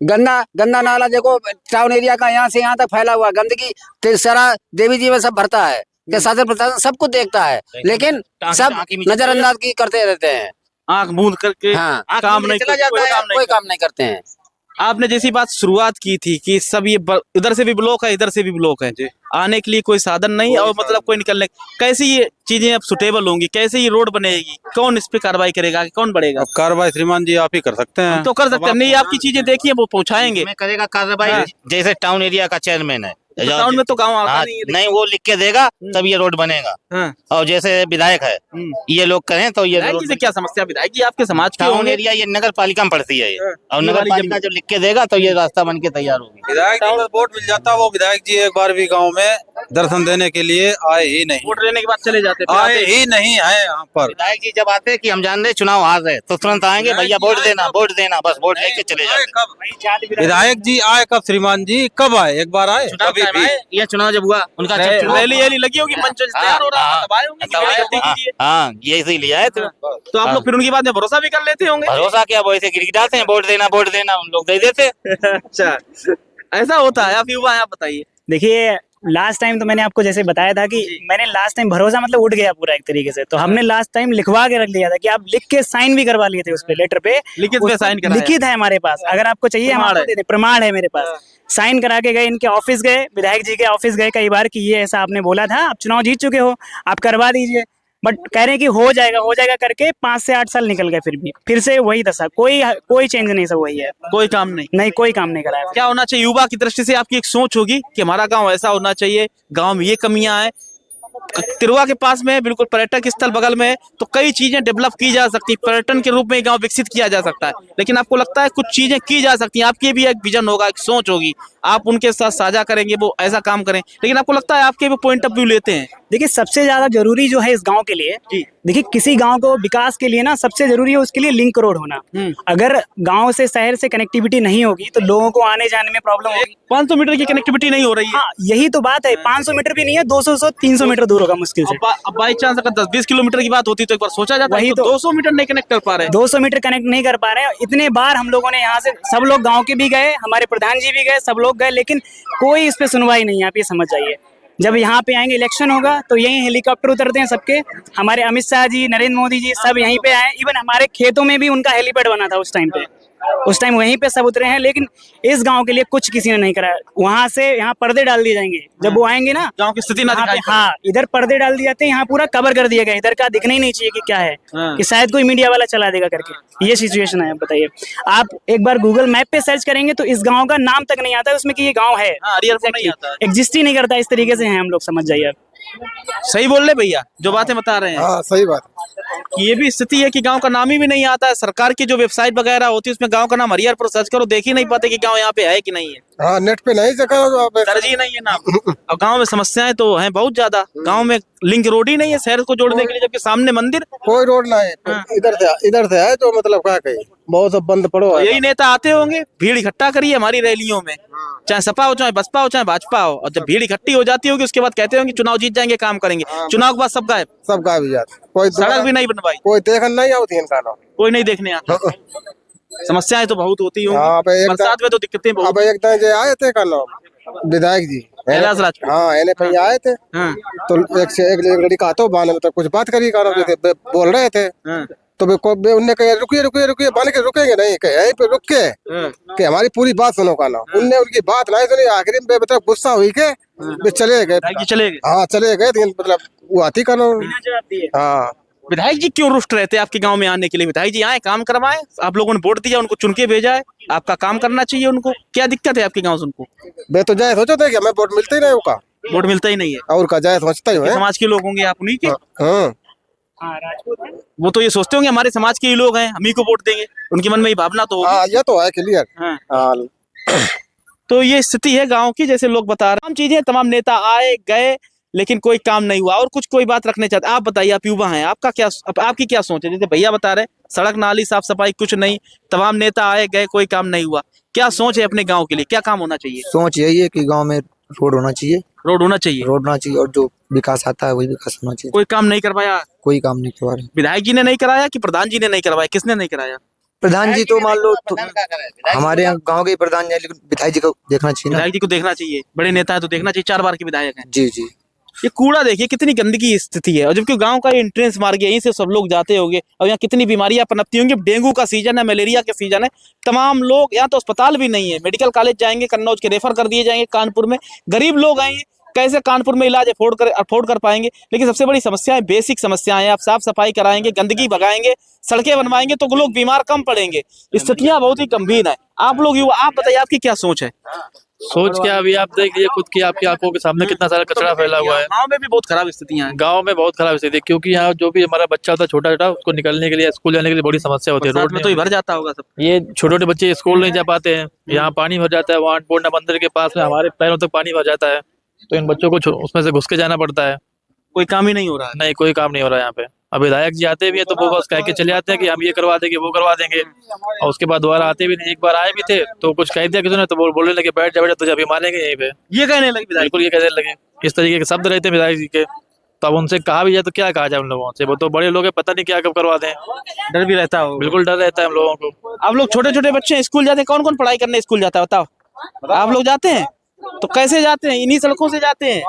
B: गंदा नाला देखो टाउन एरिया का, यहाँ से यहाँ तक फैला हुआ, गंदगी सारा देवी जी में सब भरता है। क्या शासन प्रशासन सब कुछ देखता है, लेकिन सब नजरअंदाज की करते रहते हैं,
C: आंख मूंद करके।
B: हाँ,
C: काम नहीं,
B: कोई काम नहीं करते हैं।
C: आपने जैसी बात शुरुआत की थी कि सब ये इधर से भी ब्लॉक है, इधर से भी ब्लॉक है, आने के लिए कोई साधन नहीं, और मतलब कोई निकलने, कैसे ये चीजें अब सुटेबल होंगी, कैसे ये रोड बनेगी, कौन इस पे कार्रवाई करेगा, कौन बढ़ेगा?
D: अब कार्रवाई श्रीमान जी आप ही कर सकते हैं।
C: तो कर सकते हैं, नहीं आपकी चीजें देखिए, वो पहुंचाएंगे।
G: में करेगा कार्रवाई, जैसे टाउन एरिया का चेयरमैन है,
C: टाउन में तो गाँव आता
G: हाँ,
C: नहीं है।
G: नहीं वो लिख के देगा तब ये रोड बनेगा।
C: हाँ।
G: और जैसे विधायक है, ये लोग करें तो ये
C: विधायक जी से क्या समस्या? विधायक जी आपके समाज के
G: टाउन
C: होंगे।
G: एरिया ये नगर पालिका में पड़ती है ये, और
C: ये
G: नगर
C: वाली
G: पालिका जो लिख के देगा तो ये रास्ता बन के तैयार होगी।
D: विधायक जी को वोट मिल जाता, वो विधायक जी एक बार भी गांव में दर्शन देने के लिए आए ही नहीं,
C: वोट लेने के बाद चले जाते,
D: आए ही नहीं है यहाँ पर।
G: विधायक जी जब आते कि हम जान रहे चुनाव हार रहे तो तुरंत आएंगे, भैया वोट देना, बस वोट लेके चले जाते।
D: विधायक जी आए कब श्रीमान जी, कब आए? एक बार आए?
G: चुनाव टाइम आए, ये चुनाव जब हुआ उनका
C: रैली लगी होगी, मंच तैयार हो रहा है, तब आए होंगे कि मेरी गलती कीजिए।
G: हाँ, ये इसीलिए आए थे।
C: तो आप लोग फिर उनकी बात में भरोसा भी कर लेते होंगे।
G: भरोसा क्या, वो ऐसे गिड़गिड़ाते हैं वोट देना, उन लोग दे देते।
C: अच्छा, ऐसा होता है। आप युवा हैं, आप बताइए।
A: देखिए, लास्ट टाइम तो मैंने आपको जैसे बताया था कि मैंने लास्ट टाइम भरोसा मतलब उठ गया पूरा एक तरीके से, तो हमने लास्ट टाइम लिखवा के रख लिया था कि आप लिख के साइन भी करवा लिए थे उस पे, लेटर पे
C: लिखित पे साइन कराया।
A: लिखित है हमारे पास, अगर आपको चाहिए हम आपको दे दें, प्रमाण है मेरे पास। साइन करा के गए, इनके ऑफिस गए, विधायक जी के ऑफिस गए कई बार कि ये ऐसा आपने बोला था, आप चुनाव जीत चुके हो, आप करवा दीजिए। बट कह रहे हैं कि हो जाएगा करके 5 से 8 साल निकल गए, फिर से वही दशा, कोई चेंज नहीं, सब वही है,
C: कोई काम नहीं,
A: कोई काम नहीं कराया।
C: क्या होना चाहिए? युवा की दृष्टि से आपकी एक सोच होगी कि हमारा गांव ऐसा होना चाहिए, गांव में ये कमियां हैं। तिरवा के पास में बिल्कुल पर्यटक स्थल बगल में है, तो कई चीजें डेवलप की जा सकती है, पर्यटन के रूप में गांव विकसित किया जा सकता है। लेकिन आपको लगता है कुछ चीजें की जा सकती हैं, आपकी भी एक विजन होगा, एक सोच होगी, आप उनके साथ साझा करेंगे, वो ऐसा काम करें, लेकिन आपको लगता है आपके भी पॉइंट ऑफ व्यू लेते हैं?
A: देखिए, सबसे ज्यादा जरूरी जो है इस गांव के लिए, देखिए किसी गांव को विकास के लिए ना सबसे जरूरी है उसके लिए लिंक रोड होना। अगर गांव से शहर से कनेक्टिविटी नहीं होगी तो लोगों को आने जाने में प्रॉब्लम होगी।
C: 500 मीटर की कनेक्टिविटी नहीं हो रही है।
A: हाँ, यही तो बात है, 500 मीटर भी नहीं है, 200-300 मीटर दूर होगा मुश्किल से।
C: अब बाई चांस अगर 10-20 किलोमीटर की बात होती तो एक बार सोचा जाता,
A: वही
C: तो 200 मीटर नहीं कनेक्ट कर पा रहे।
A: 200 मीटर कनेक्ट नहीं कर पा रहे हैं। इतने बार हम लोगों ने यहाँ से, सब लोग गांव के भी गए, हमारे प्रधान जी भी गए, सब लोग गए, लेकिन कोई इस पे सुनवाई नहीं है। आप ये समझ जाइए, जब यहाँ पे आएंगे इलेक्शन होगा तो यही हेलीकॉप्टर उतरते हैं सबके, हमारे अमित शाह जी, नरेंद्र मोदी जी सब यहीं पे आए। इवन हमारे खेतों में भी उनका हेलीपैड बना था उस टाइम पे, उस टाइम वहीं पे सब उतरे हैं। लेकिन इस गांव के लिए कुछ किसी ने नहीं करा। वहां से यहाँ पर्दे डाल दिए जाएंगे जब वो आएंगे ना,
C: गांव की स्थिति ना दिखाई।
A: हाँ, इधर पर्दे डाल दिए जाते हैं, यहाँ पूरा कवर कर दिया गया, इधर का दिखना ही नहीं चाहिए कि क्या है, कि शायद कोई मीडिया वाला चला देगा करके। ये सिचुएशन है। बताइए, आप एक बार गूगल मैप पे सर्च करेंगे तो इस गांव का नाम तक नहीं आता है उसमें कि ये गांव है, एग्जिस्ट ही नहीं करता। इस तरीके से हैं हम लोग, समझ जाइए।
C: सही बोल रहे भैया, जो बातें बता रहे हैं।
J: हाँ, सही बात।
C: ये भी स्थिति है कि गांव का नाम ही भी नहीं आता है। सरकार की जो वेबसाइट वगैरह होती है उसमें गांव का नाम हरिहर पर सर्च करो, देख ही नहीं पाते कि गांव यहाँ पे है कि नहीं है।
J: हाँ, नेट पे नहीं
C: तरजीह नहीं है नाम। और गांव में समस्याएं तो हैं बहुत ज्यादा। गांव में लिंक रोड ही नहीं है शहर को जोड़ने के लिए, जबकि सामने मंदिर,
J: कोई रोड नहीं है। इधर से है तो मतलब क्या कही, बहुत सब बंद पड़ो है।
C: यही नेता आते होंगे, भीड़ इकट्ठा करिए हमारी रैलियों में, चाहे सपा हो, चाहे बसपा हो, चाहे भाजपा हो, और जब भीड़ इकट्ठी हो जाती होगी उसके बाद कहते होंगे चुनाव जीत जाएंगे, काम करेंगे। चुनाव के बाद सब गायब
J: भी जाता, कोई
C: सड़क भी नहीं बनवाई,
J: कोई देखने नहीं होती इनका,
C: कोई नहीं देखने आता। समस्याएं तो बहुत होती होंगी।
J: हाँ,
C: बरसात में तो दिक्कतें बहुत।
J: अब एक दिन आए थे का नाम विधायक जी, हाँ, एने पे आए थे। तो एक से एक लड़का तो बाने मतलब कुछ बात करी का जैसे बोल रहे थे, तो उनने कहा रुकिए बन के रुकेंगे नहीं, यहीं पे रुक के हमारी पूरी बात सुनो का ना। उनने उनकी बात नहीं सुनी, आखिरी में मतलब गुस्सा हुई के चले गए। हाँ, चले गए, मतलब वो आती का ना। हाँ,
C: विधायक जी क्यों रुष्ट रहते हैं आपके गांव में आने के लिए? विधायक जी आए, काम करवाए, आप लोगों ने वोट दिया, उनको चुन के भेजा है, आपका काम करना चाहिए उनको। क्या दिक्कत है आपके गांव से उनको?
J: मैं तो जाए सोचो थे कि हमें वोट मिलता ही नहीं, उनका
C: वोट मिलता ही नहीं है,
J: और का जाए सोचता ही
C: समाज के लोग होंगे आप उन्हीं के।
J: हाँ,
A: हाँ राजपूत है।
C: वो तो ये सोचते होंगे हमारे समाज के ही लोग हैं, हम ही को वोट देंगे, उनके मन में ये भावना तो होगी।
J: हाँ ये तो है क्लियर।
C: हाँ।
J: हाँ
C: तो ये स्थिति है गांव की, जैसे लोग बता रहे हैं। तमाम चीजें, तमाम नेता आए गए, लेकिन कोई काम नहीं हुआ। और कुछ कोई बात रखने चाहते, आप बताइए, आप युवा हैं, आपकी क्या सोच है? जैसे भैया बता रहे, सड़क नाली साफ सफाई कुछ नहीं, तमाम नेता आए गए, कोई काम नहीं हुआ। क्या सोच है अपने गांव के लिए, क्या काम होना चाहिए?
B: सोच यही है कि गांव में रोड होना चाहिए,
C: रोड होना चाहिए,
B: और जो विकास आता है वही विकास होना चाहिए।
C: कोई काम नहीं करवाया,
B: कोई काम नहीं करवा रहे।
C: विधायक जी ने नहीं कराया कि प्रधान जी ने नहीं करवाया, किसने नहीं कराया?
B: प्रधान जी तो मान लो तो हमारे यहाँ गांव के प्रधान जी, लेकिन विधायक जी को देखना चाहिए ना।
C: विधायक जी को देखना चाहिए, बड़े नेता है तो देखना चाहिए, 4 बार के विधायक हैं।
B: जी जी।
C: ये कूड़ा देखिए, कितनी गंदगी स्थिति है, और जबकि गांव का ये एंट्रेंस मार्ग है, यहीं से सब लोग जाते होंगे, और यहाँ कितनी बीमारियां पनपती होंगी। डेंगू का सीजन है, मलेरिया का सीजन है, तमाम लोग, यहाँ तो अस्पताल भी नहीं है, मेडिकल कॉलेज जाएंगे कन्नौज के रेफर कर दिए जाएंगे कानपुर में। गरीब लोग आएंगे, कैसे कानपुर में इलाज अफोर्ड कर पाएंगे? लेकिन सबसे बड़ी समस्याएं, बेसिक समस्याएं, आप साफ सफाई कराएंगे, गंदगी भगाएंगे, सड़कें बनवाएंगे तो लोग बीमार कम पड़ेंगे। स्थितियां बहुत ही गंभीर है। आप लोग युवा, आप बताइए, आपकी क्या सोच है?
K: सोच क्या, अभी आप देख लीजिए खुद की, आपकी आंखों के सामने कितना सारा कचरा फैला हुआ है।
C: गाँव में भी बहुत खराब स्थितियां हैं।
K: गांव में बहुत खराब स्थिति है, क्योंकि यहाँ जो भी हमारा बच्चा होता है छोटा छोटा, उसको निकलने के लिए, स्कूल जाने के लिए बड़ी समस्या होती है। रोड
C: में तो भर जाता होगा सब,
K: ये छोटे छोटे बच्चे स्कूल नहीं जा पाते हैं, यहाँ पानी भर जाता है। वहाँ अन्नपूर्णा मंदिर के पास में हमारे पैरों तक पानी भर जाता है, तो इन बच्चों को उसमें से घुस के जाना पड़ता है।
C: कोई काम ही नहीं हो रहा है।
K: नहीं, कोई काम नहीं हो रहा है यहाँ पे। अब विधायक जी आते भी है तो वो बस कह के चले जाते हैं कि हम ये करवा देंगे, वो करवा देंगे, और उसके बाद दोबारा आते भी नहीं। एक बार आए भी थे तो कुछ कह दिया किसी ने, तो वो बोलने लगे बैठ जा तुझे अभी मारेंगे यहीं पे,
C: ये कहने लगे विधायक।
K: बिल्कुल ये कहने लगे। इस तरीके के शब्द रहते हैं विधायक जी के, तो अब उनसे कहा भी जाए तो क्या कहा जाए उन लोगों से? वो तो बड़े लोग हैं, पता नहीं क्या कब करवा दें।
C: डर भी रहता हो?
K: बिल्कुल डर रहता है हम लोगों को।
C: आप लोग छोटे छोटे बच्चे स्कूल जाते हैं, कौन कौन पढ़ाई करने स्कूल जाता है बताओ? आप लोग जाते हैं तो कैसे जाते हैं? इन्हीं सड़कों से जाते हैं?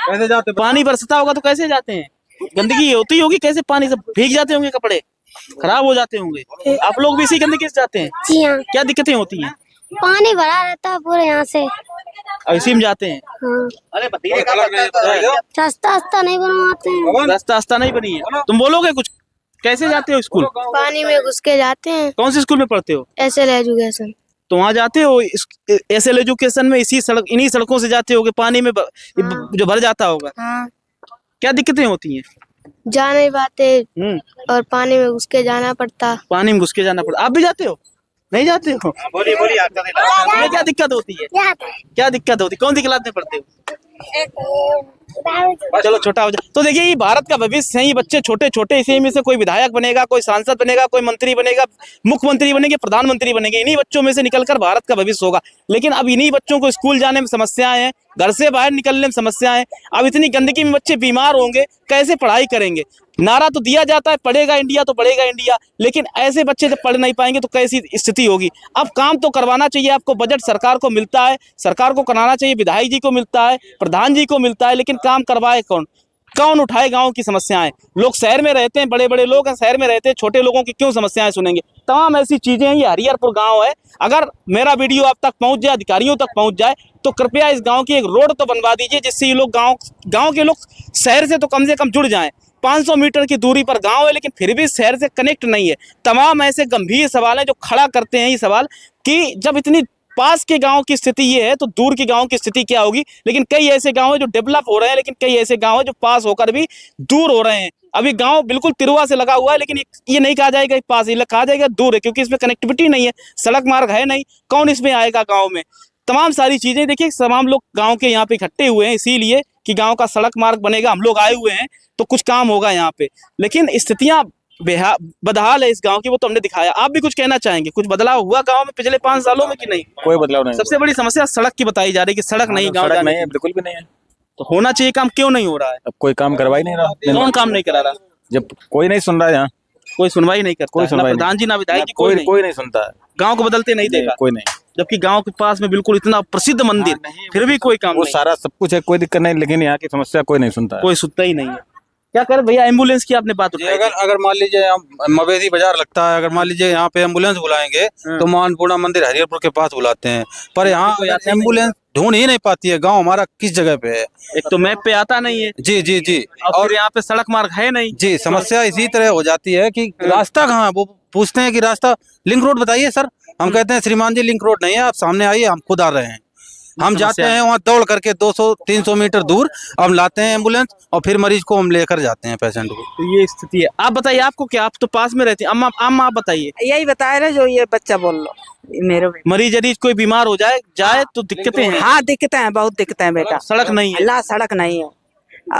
D: कैसे जाते?
C: पानी बरसता होगा तो कैसे जाते हैं? गंदगी होती होगी, कैसे पानी से भीग जाते होंगे, कपड़े खराब हो जाते होंगे। आप लोग भी इसी गंदगी से जाते हैं?
I: जी हाँ,
C: क्या दिक्कतें होती हैं?
I: पानी भरा रहता है पूरे यहाँ से।
C: इसी में जाते हैं?
I: हाँ।
C: अरे
I: रास्ता नहीं बनवाते हैं।
C: रास्ता नहीं बनी है, तुम बोलोगे कुछ? कैसे जाते हो स्कूल?
I: पानी में घुस के जाते हैं।
C: कौन से स्कूल में पढ़ते हो?
I: ऐसे एजुकेशन।
C: तो वहाँ जाते हो एसएल एजुकेशन में, इन्हीं सड़कों से जाते होगे, पानी में जो भर जाता होगा।
I: हाँ।
C: क्या दिक्कतें होती हैं?
I: जा नहीं पाते और पानी में घुस के जाना पड़ता।
C: पानी में घुस के जाना पड़ता। आप भी जाते हो? नहीं जाते हो?
G: बोलिए
C: तुम्हें क्या दिक्कत होती है? क्या दिक्कत होती है? कौन सी क्लास में पढ़ते हो? चलो छोटा हो जाए। तो देखिए, ये भारत का भविष्य है, ये बच्चे छोटे छोटे, इसी में से कोई विधायक बनेगा, कोई सांसद बनेगा, कोई मंत्री बनेगा, मुख्यमंत्री बनेंगे, प्रधानमंत्री बनेंगे। इन्हीं बच्चों में से निकलकर भारत का भविष्य होगा। लेकिन अब इन्हीं बच्चों को स्कूल जाने में समस्याएं हैं, घर से बाहर निकलने में समस्याएं हैं। अब इतनी गंदगी में बच्चे बीमार होंगे, कैसे पढ़ाई करेंगे? नारा तो दिया जाता है पढ़ेगा इंडिया तो बढ़ेगा इंडिया, लेकिन ऐसे बच्चे जब पढ़ नहीं पाएंगे तो कैसी स्थिति होगी? अब काम तो करवाना चाहिए आपको, बजट सरकार को मिलता है, सरकार को कराना चाहिए, विधायक जी को मिलता है, प्रधान जी को मिलता है, लेकिन काम करवाए कौन? कौन उठाए गांव की समस्याएं? लोग शहर में रहते हैं, बड़े बड़े लोग हैं शहर में रहते हैं, छोटे लोगों की क्यों समस्याएं सुनेंगे? तमाम ऐसी चीजें हैं। ये हरिहरपुर गांव है। अगर मेरा वीडियो आप तक पहुंच जाए, अधिकारियों तक पहुंच जाए, तो कृपया इस गांव की एक रोड तो बनवा दीजिए, जिससे ये लोग गांव के लोग शहर से तो कम जुड़ जाएं। 500 मीटर की दूरी पर गांव है, लेकिन फिर भी शहर से कनेक्ट नहीं है। तमाम ऐसे गंभीर सवाल हैं जो खड़ा करते हैं ये सवाल कि जब इतनी पास के गांव की स्थिति ये है तो दूर के गांव की स्थिति क्या होगी? लेकिन कई ऐसे गांव हैं जो डेवलप हो रहे हैं, लेकिन कई ऐसे गांव हैं जो पास होकर भी दूर हो रहे हैं। अभी गांव बिल्कुल तिरुआ से लगा हुआ है, लेकिन ये नहीं कहा जाएगा पास, ये कहा जाएगा दूर है, क्योंकि इसमें कनेक्टिविटी नहीं है, सड़क मार्ग है नहीं। कौन इसमें आएगा गाँव में? तमाम सारी चीजें देखिए, तमाम लोग गाँव के यहाँ पे इकट्ठे हुए हैं इसीलिए कि गाँव का सड़क मार्ग बनेगा। हम लोग आए हुए हैं तो कुछ काम होगा यहाँ पे, लेकिन स्थितियां बदहाल है इस गांव की, वो तो हमने दिखाया। आप भी कुछ कहना चाहेंगे? कुछ बदलाव हुआ गांव में पिछले 5 सालों में कि नहीं?
K: कोई बदलाव नहीं।
C: सबसे बड़ी समस्या सड़क की बताई जा रही है कि सड़क नहीं, गांव
K: सड़क नहीं है, बिल्कुल भी नहीं है।
C: तो होना चाहिए काम, क्यों नहीं हो रहा है?
K: अब कोई काम करवा ही नहीं रहा।
C: कौन काम नहीं करा रहा?
K: जब कोई नहीं सुन रहा है, यहाँ
C: कोई सुनवाई नहीं करता,
K: कोई सुनवाई
C: ना प्रधान जी ना विधायक जी,
K: कोई नहीं सुनता है।
C: गाँव को बदलते नहीं देखा
K: कोई नहीं,
C: जबकि गाँव के पास में बिल्कुल इतना प्रसिद्ध मंदिर, फिर भी कोई काम
K: वो
C: नहीं।
K: सारा सब कुछ है, कोई दिक्कत नहीं, लेकिन यहाँ की समस्या कोई नहीं सुनता है।
C: कोई सुनता ही नहीं है। क्या करे भैया, एम्बुलेंस की आपने बात उठाई?
D: अगर मान लीजिए मवेशी बाजार लगता है, अगर मान लीजिए यहाँ पे एम्बुलेंस बुलाएंगे तो अन्नपूर्णा मंदिर हरिहरपुर के पास बुलाते हैं, पर यहाँ एम्बुलेंस ढूंढ ही नहीं पाती है। गांव हमारा किस जगह पे है?
C: एक तो मैप पे आता नहीं है।
D: जी जी जी।
C: और यहाँ पे सड़क मार्ग है नहीं।
D: जी, समस्या इसी तरह हो जाती है कि रास्ता कहाँ है? वो पूछते हैं कि रास्ता लिंक रोड बताइए सर। हम कहते हैं श्रीमान जी लिंक रोड नहीं है, आप सामने आइए, हम खुद आ रहे हैं। हम जाते हैं वहाँ दौड़ करके 200-300 मीटर दूर, हम लाते हैं एम्बुलेंस और फिर मरीज को हम लेकर जाते हैं पेशेंट को।
C: तो ये स्थिति है। आप बताइए, आपको क्या, आप तो पास में रहती हैं, अम्मा आप बताइए।
L: यही बता रहे जो ये बच्चा बोल लो, मेरे
C: मरीज यदि कोई बीमार हो जाए तो दिक्कतें हैं।
L: हाँ दिक्कते हैं, बहुत दिक्कतें हैं बेटा।
C: सड़क नहीं है।
L: अल्लाह सड़क नहीं है,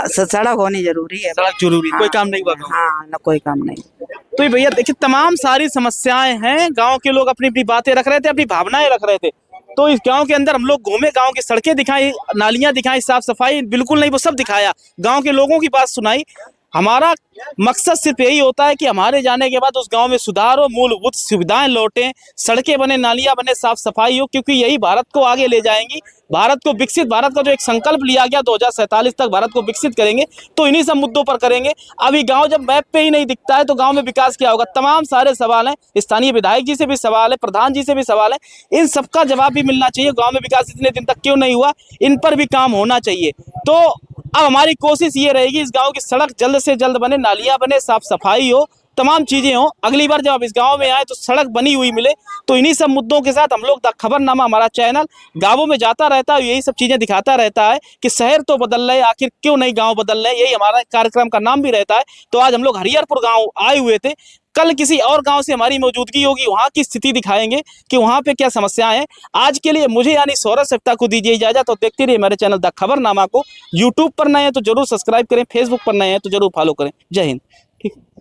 L: सड़क होनी जरूरी है।
C: सड़क जरूरी, कोई काम नहीं हुआ।
L: हाँ ना, कोई काम नहीं।
C: तो ये भैया देखिए, तमाम सारी समस्याएं हैं। गांव के लोग अपनी अपनी बातें रख रहे थे, अपनी भावनाएं रख रहे थे। तो इस गांव के अंदर हम लोग घूमे, गांव की सड़कें दिखाई, नालियां दिखाई, साफ सफाई बिल्कुल नहीं, वो सब दिखाया, गांव के लोगों की बात सुनाई। हमारा मकसद सिर्फ यही होता है कि हमारे जाने के बाद उस गांव में सुधार हो, मूलभूत सुविधाएं लौटें, सड़कें बने, नालियां बने, साफ सफाई हो, क्योंकि यही भारत को आगे ले जाएंगी। भारत को विकसित, भारत का जो एक संकल्प लिया गया 2047 तक भारत को विकसित करेंगे, तो इन्हीं सब मुद्दों पर करेंगे। अभी गांव जब मैप पे ही नहीं दिखता है तो गांव में विकास क्या होगा? तमाम सारे सवाल हैं, स्थानीय विधायक जी से भी सवाल है, प्रधान जी से भी सवाल है, इन सबका जवाब भी मिलना चाहिए। गाँव में विकास इतने दिन तक क्यों नहीं हुआ, इन पर भी काम होना चाहिए। तो अब हमारी कोशिश ये रहेगी, इस गांव की सड़क जल्द से जल्द बने, नालियां बने, साफ सफाई हो, तमाम चीजें हो। अगली बार जब आप इस गांव में आए तो सड़क बनी हुई मिले। तो इन्हीं सब मुद्दों के साथ हम लोग द खबरनामा, हमारा चैनल गांवों में जाता रहता है, यही सब चीजें दिखाता रहता है कि शहर तो बदल रहे, आखिर क्यों नहीं गाँव बदल रहे, यही हमारा कार्यक्रम का नाम भी रहता है। तो आज हम लोग हरिहरपुर गाँव आए हुए थे, कल किसी और गांव से हमारी मौजूदगी होगी, वहां की स्थिति दिखाएंगे कि वहां पे क्या समस्याएं हैं। आज के लिए मुझे यानी सौरभ सविता को दीजिए इजाजत। और देखते रहिए मेरे चैनल द खबरनामा को। यूट्यूब पर नए हैं तो जरूर सब्सक्राइब करें, फेसबुक पर नए हैं तो जरूर फॉलो करें। जय हिंद। ठीक।